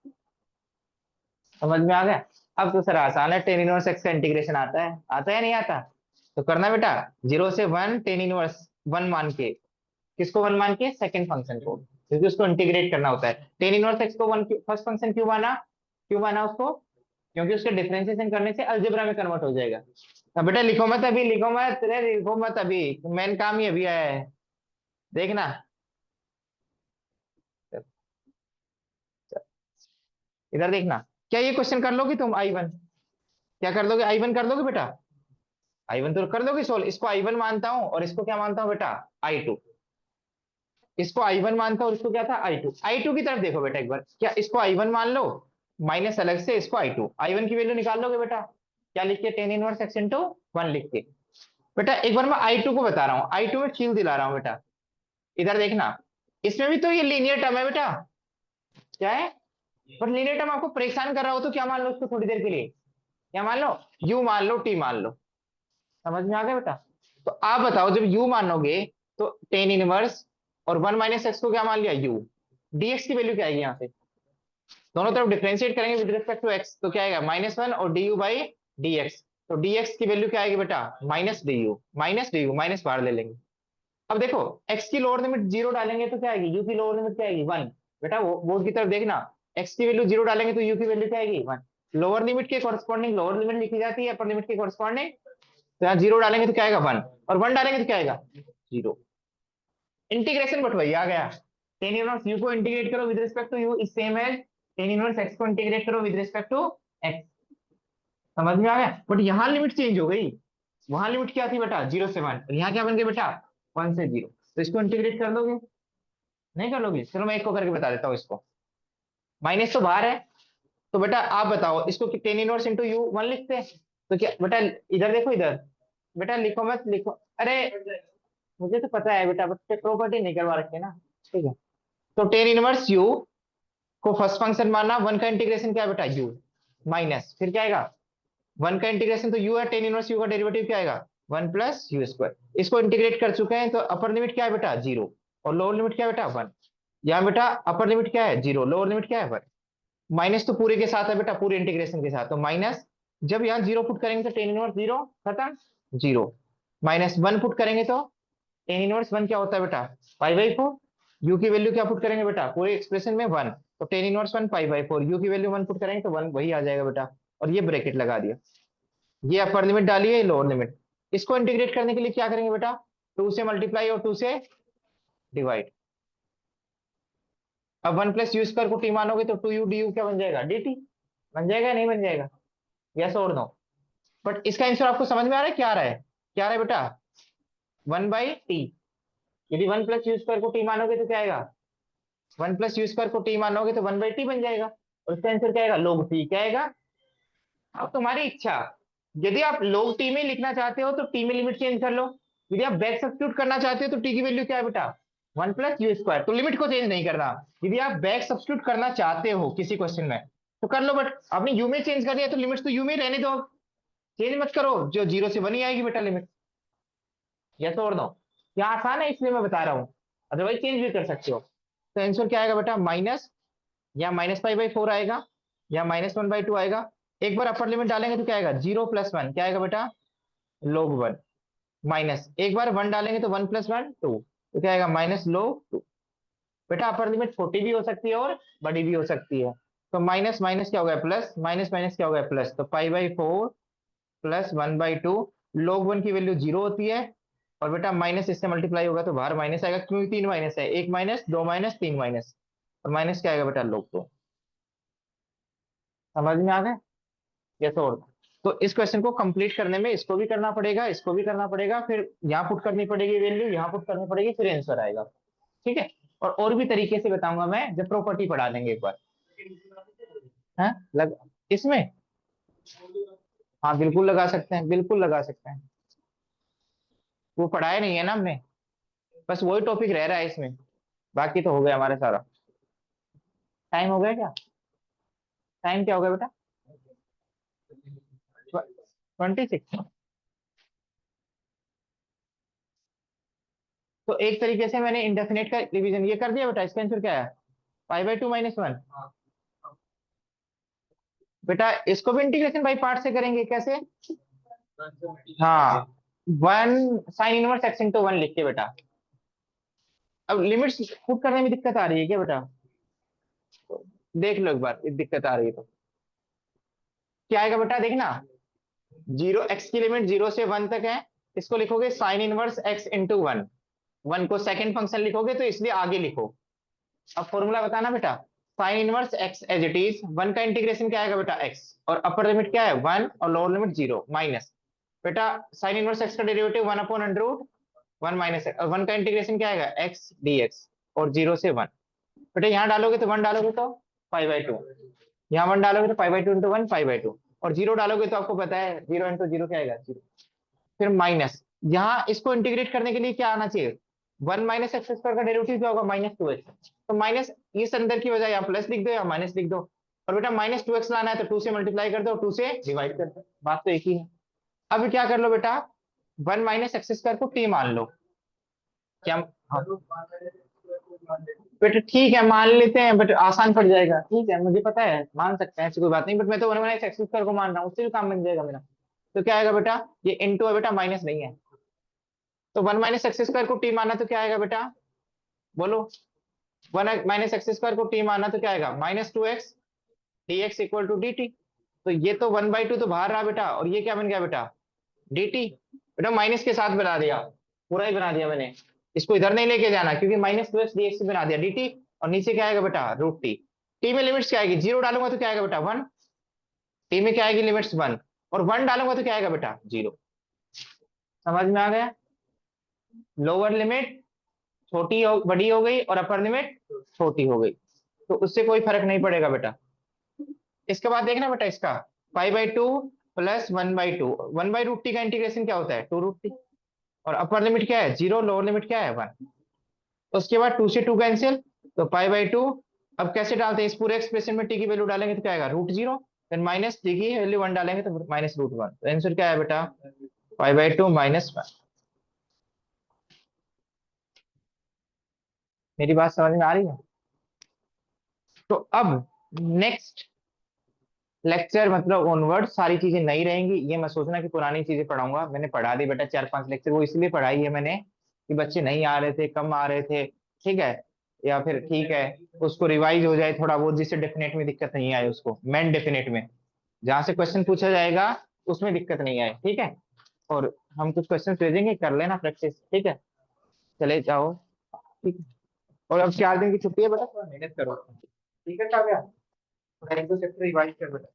समझ में आ गया? अब तो सर आसान है, टेन इनवर्स एक्स का इंटीग्रेशन आता है, आता है नहीं आता, तो करना बेटा 0 से 1 टेन इनवर्स 1 मान के, किसको 1 मान के, सेकंड फंक्शन को, क्योंकि उसको इंटीग्रेट करना होता है। टेन इनवर्स एक्स को 1 फर्स्ट फंक्शन क्यों माना, क्यों माना उसको, क्योंकि उसके डिफरेंशिएशन करने से अलजेब्रा में कन्वर्ट हो जाएगा। अब बेटा लिखो मत अभी, लिखो मत रे, लिखो मत अभी, मेन काम ही अभी आया है, देखना। इधर देखना, क्या ये क्वेश्चन कर लोगे तुम, आई वन, क्या कर लोगे, आई वन कर लोगे बेटा, आई वन तो कर लोगे सोल्व। इसको आई वन मानता हूं और इसको क्या मानता हूं बेटा, आई टू। इसको आई वन मानता हूं और इसको क्या था, आई टू। आई टू की तरफ देखो बेटा एक बार, क्या इसको आई वन मान लो, माइनस अलग से इसको आई टू, आई वन की वैल्यू निकाल लोगे बेटा, क्या लिख के, टेन इनवर्स एक्स इंटू 1 लिख के। बेटा एक बार मैं आई टू को बता रहा हूँ, आई टू में फील दिला रहा हूँ बेटा, इधर देखना, इसमें भी तो ये लीनियर टर्म है बेटा, क्या है, पर लीनियर टर्म आपको परेशान कर रहा हो तो क्या मान लो उसको थोड़ी देर के लिए, क्या मान लो, यू मान लो, टी मान लो। समझ में आ गया बेटा? तो आप बताओ, जब यू मानोगे तो टेन इनवर्स और 1 माइनस एक्स को क्या मान लिया, यू, डीएक्स की वैल्यू क्या आएगी यहाँ से, दोनों तरफ डिफरेंशिएट करेंगे विद रिस्पेक्ट टू एक्स, तो क्या आएगा, -1 और D you by D x. तो डीएक्स की वैल्यू क्या आएगी बेटा, minus D you, minus D you, minus बाहर ले लेंगे। अब देखो x की लोअर लिमिट 0 डालेंगे तो क्या आएगी, u की लोअर लिमिट क्या आएगी, 1। बेटा वो बोर्ड की तरफ देखना, x की वैल्यू 0 डालेंगे तो u की वैल्यू क्या आएगी, 1। लोअर लिमिट के कॉरस्पॉन्डिंग लोअर लिमिट लिखी जाती है, अपर लिमिट के कॉरस्पॉन्डिंग, तो यहाँ 0 डालेंगे तो क्या आएगा, 1, और 1 डालेंगे तो क्या आएगा, 0। इंटीग्रेशन बट वही आ गया, टेन इनवर्स u को इंटीग्रेट करो with respect to u is same as tan inverse x को इंटीग्रेट करो विद रिस्पेक्ट टू x। समझ में आ गया? बट यहाँ लिमिट चेंज हो गई, वहां लिमिट क्या थी बेटा, 0 से 1, और यहाँ क्या बन गया बेटा, 1 से 0। तो इसको इंटीग्रेट कर दोगे, नहीं कर लोगे, चलो मैं एक को करके बता देता हूँ इसको, माइनस तो बाहर है। तो बेटा आप बताओ इसको, टेन इनवर्स इंटू यू 1 लिखते हैं, तो क्या बेटा, इधर देखो इधर, बेटा लिखो मत, लिखो, अरे मुझे तो पता है बेटा, बट प्रॉपर्टी नहीं करवा रखी है ना, ठीक है। तो टेन इनवर्स यू को फर्स्ट फंक्शन मानना, 1 का इंटीग्रेशन क्या है बेटा, यू, माइनस फिर क्या आएगा, 1 का इंटीग्रेशन तो यू है, टेन इनवर्स यू का डेरिवेटिव क्या आएगा, 1 प्लस यू स्क्वायर। इसको इंटीग्रेट कर चुके हैं तो अपर लिमिट क्या है बेटा 0 और लोअर लिमिट क्या है बेटा 1। यहाँ बेटा अपर लिमिट क्या है 0, लोअर लिमिट क्या है 1। माइनस तो पूरे के साथ है बेटा, पूरे इंटीग्रेशन के साथ, तो माइनस जब यहाँ 0 पुट करेंगे तो टेन इनवर्स 0 खत्म 0, माइनस 1 पुट करेंगे तो टेन इनवर्स 1 क्या होता है बेटा पाई बाई 4। यू की वैल्यू क्या पुट करेंगे बेटा पूरे एक्सप्रेशन में 1, तो tan inverse 1 pi by 4, you की वैल्यू 1 पुट करेंगे तो 1 वही आ जाएगा बेटा, और ये ब्रैकेट लगा दिया। ये अपर लिमिट डाली है, लोअर लिमिट। इसको इंटीग्रेट करने के लिए क्या करेंगे बेटा 2 से मल्टीप्लाई और 2 से डिवाइड। अब 1 प्लस यू स्क्वायर को टी मानोगे तो 2 यू डी यू क्या बन जाएगा डी टी, बन जाएगा नहीं बन जाएगा, यस और नो। बट इसका आंसर आपको समझ में आ रहा है क्या आ रहा है, क्या आ रहा है बेटा 1/t। यदि 1 प्लस यू स्क्वायर को टी मानोगे तो क्या आएगा 1 प्लस यू स्क्वायर को टी मानोगे तो 1/t बन जाएगा, और इसका आंसर क्या आएगा log t क्या आएगा। अब तुम्हारी इच्छा, यदि आप log t में लिखना चाहते हो तो t में लिमिट चेंज कर लो, यदि आप बैक सब्स्टिट्यूट करना चाहते हो तो t की वैल्यू क्या है बेटा 1 प्लस यू स्क्वायर, तो लिमिट को चेंज नहीं करना। यदि आप बैक सब्स्टिट्यूट करना चाहते हो किसी क्वेश्चन में तो कर लो, बट आपने यू में चेंज कर दिया तो लिमिट तो यू में रहने दो, चेंज मत करो, जो 0 से 1 ही आएगी बेटा लिमिट, यस और नो। क्या आसान है इसलिए मैं बता रहा हूँ, अदरवाइज चेंज भी कर सकते हो। तो आंसर क्या आएगा बेटा माइनस, या माइनस पाई बाई 4 आएगा, या -1/2 आएगा। एक बार अपर लिमिट डालेंगे तो क्या आएगा 0 प्लस 1 क्या आएगा बेटा log 1, माइनस एक बार 1 डालेंगे तो 1 प्लस 1 2, तो क्या आएगा माइनस log 2। बेटा अपर लिमिट छोटी भी हो सकती है और बड़ी भी हो सकती है, तो माइनस माइनस क्या हो गया प्लस, माइनस माइनस क्या हो गया प्लस, तो पाई बाई 4 प्लस 1/2। log 1 की वैल्यू 0 होती है, और बेटा माइनस इससे मल्टीप्लाई होगा तो बाहर माइनस आएगा, क्योंकि 3 माइनस है, 1 माइनस 2 माइनस 3 माइनस, और माइनस क्या आएगा बेटा log 2। समझ में आ गया, यस और no? तो इस क्वेश्चन को कंप्लीट करने में इसको भी करना पड़ेगा, इसको भी करना पड़ेगा, फिर यहाँ पुट करनी पड़ेगी वैल्यू, यहाँ पुट करनी पड़ेगी, फिर आंसर आएगा। ठीक है, और भी तरीके से बताऊंगा मैं जब प्रॉपर्टी पढ़ा देंगे एक बार। है लग इसमें, हाँ बिल्कुल लगा सकते हैं, बिल्कुल लगा सकते हैं, वो पढ़ाया नहीं है ना हमने, बस वही टॉपिक रह रहा है इसमें, बाकी तो हो गया हमारा सारा। टाइम हो गया क्या, टाइम क्या हो गया बेटा 26। तो एक तरीके से मैंने इंडेफिनेट का रिवीजन ये कर दिया बेटा, इसका आंसर क्या है पाई/2 -1। बेटा इसको भी इंटीग्रेशन बाई पार्ट से करेंगे, कैसे, हाँ 1 साइन इनवर्स x इंटू 1 लिख के बेटा। अब लिमिट्स पुट करने में दिक्कत आ रही है क्या बेटा, तो देख लो एक बार, दिक्कत आ रही है तो क्या आएगा बेटा, देखना 0 x की लिमिट 0 से 1 तक है, इसको लिखोगे साइन इनवर्स x इंटू 1, 1 को सेकंड फंक्शन लिखोगे तो इसलिए आगे लिखो। अब फॉर्मूला बताना बेटा, sine inverse x as it is, 1 का इंटीग्रेशन क्या आएगा बेटा x, और अपर लिमिट क्या है 1 और लोअर लिमिट 0, माइनस बेटा साइन इनवर्स x का डेरिवेटिव 1/√1 माइनस, और 1 का इंटीग्रेशन क्या आएगा x dx, और 0 से 1। बेटा यहाँ डालोगे तो 1 डालोगे तो पाई/2, यहाँ 1 डालोगे तो पाई/2 इंटू 1 पाई/2, और 0 डालोगे तो आपको पता है 0 इंटू 0 क्या आएगा 0। फिर माइनस, यहाँ इसको इंटीग्रेट करने के लिए क्या आना चाहिए 1 माइनस एक्स स्क्वायर का डेरिवेटिव क्या होगा -2x, तो माइनस इस अंदर की बजाय आप प्लस लिख दो या माइनस लिख दो, और बेटा -2x लाना है तो 2 से मल्टीप्लाई कर दो, 2 से डिवाइड कर दो, बात तो एक ही है। अब क्या कर लो बेटा 1 माइनस एक्स स्क्वायर को t मान लो, क्या, हाँ बेटा ठीक है मान लेते हैं, बट आसान पड़ जाएगा, ठीक है मुझे पता है मान सकते हैं ऐसी कोई बात नहीं, बट मैं तो 1 माइनस एक्स स्क्वायर को मान रहा हूँ, उससे भी काम बन जाएगा मेरा। तो क्या आएगा बेटा, ये इंटू है बेटा, माइनस नहीं है, तो 1 माइनस एक्स स्क्वायर को t माना तो क्या आएगा बेटा, बोलो 1 माइनस एक्स स्क्वायर को t माना तो क्या आएगा -2x dx equal to dt। तो ये तो 1/2 तो बाहर रहा बेटा, और ये क्या बन गया बेटा dt, बेटा माइनस के साथ बना दिया, पूरा ही बना दिया मैंने, इसको इधर नहीं लेके जाना, क्योंकि -2x dx बना दिया dt, और नीचे क्या आएगा बेटा √t। t में लिमिट्स क्या आएगी, 0 डालूंगा तो क्या आएगा बेटा 1, t में क्या आएगी लिमिट्स 1, और 1 डालूंगा तो क्या आएगा बेटा 0। समझ में आ गया, लोअर लिमिट छोटी हो बड़ी हो गई और अपर लिमिट छोटी हो गई, तो उससे कोई फर्क नहीं पड़ेगा बेटा। इसके बाद देखना बेटा इसका पाई/2 प्लस 1/2, 1/√t का इंटीग्रेशन क्या होता है 2√t, और अपर लिमिट क्या है 0, लोअर लिमिट क्या है 1। उसके बाद 2 से 2 कैंसिल, तो पाई/2। अब कैसे डालते हैं इस पूरे एक्सप्रेशन में, टी की वैल्यू डालेंगे तो क्या आएगा √0, फिर माइनस टी की वैल्यू 1 डालेंगे तो -√1, तो आंसर क्या है बेटा 5/2 -1। मेरी बात समझ में आ रही है? तो अब नेक्स्ट लेक्चर मतलब ऑनवर्ड सारी चीजें नई रहेंगी। ये मैं सोचना कि पुरानी चीजें पढ़ाऊंगा, मैंने पढ़ा दी बेटा 4-5 लेक्चर, वो इसलिए पढ़ाई है मैंने कि बच्चे नहीं आ रहे थे, कम आ रहे थे, ठीक है, या फिर ठीक है उसको रिवाइज हो जाए थोड़ा बहुत, जिससे डेफिनेट में दिक्कत नहीं आए, उसको मेन डेफिनेट में जहां से क्वेश्चन पूछा जाएगा उसमें दिक्कत नहीं आए, ठीक है। और हम कुछ क्वेश्चन भेजेंगे, कर लेना प्रैक्टिस, ठीक है। चले जाओ, ठीक है। और अब 4 दिन की छुट्टी है बेटा, थोड़ा मेहनत करो, ठीक है काव्या, थोड़ा 1-2 चैप्टर रिवाइज कर बेटा।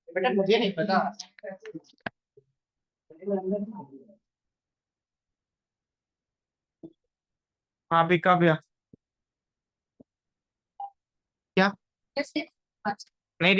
बेटा मुझे नहीं पता। हाँ भी काव्या, क्या नहीं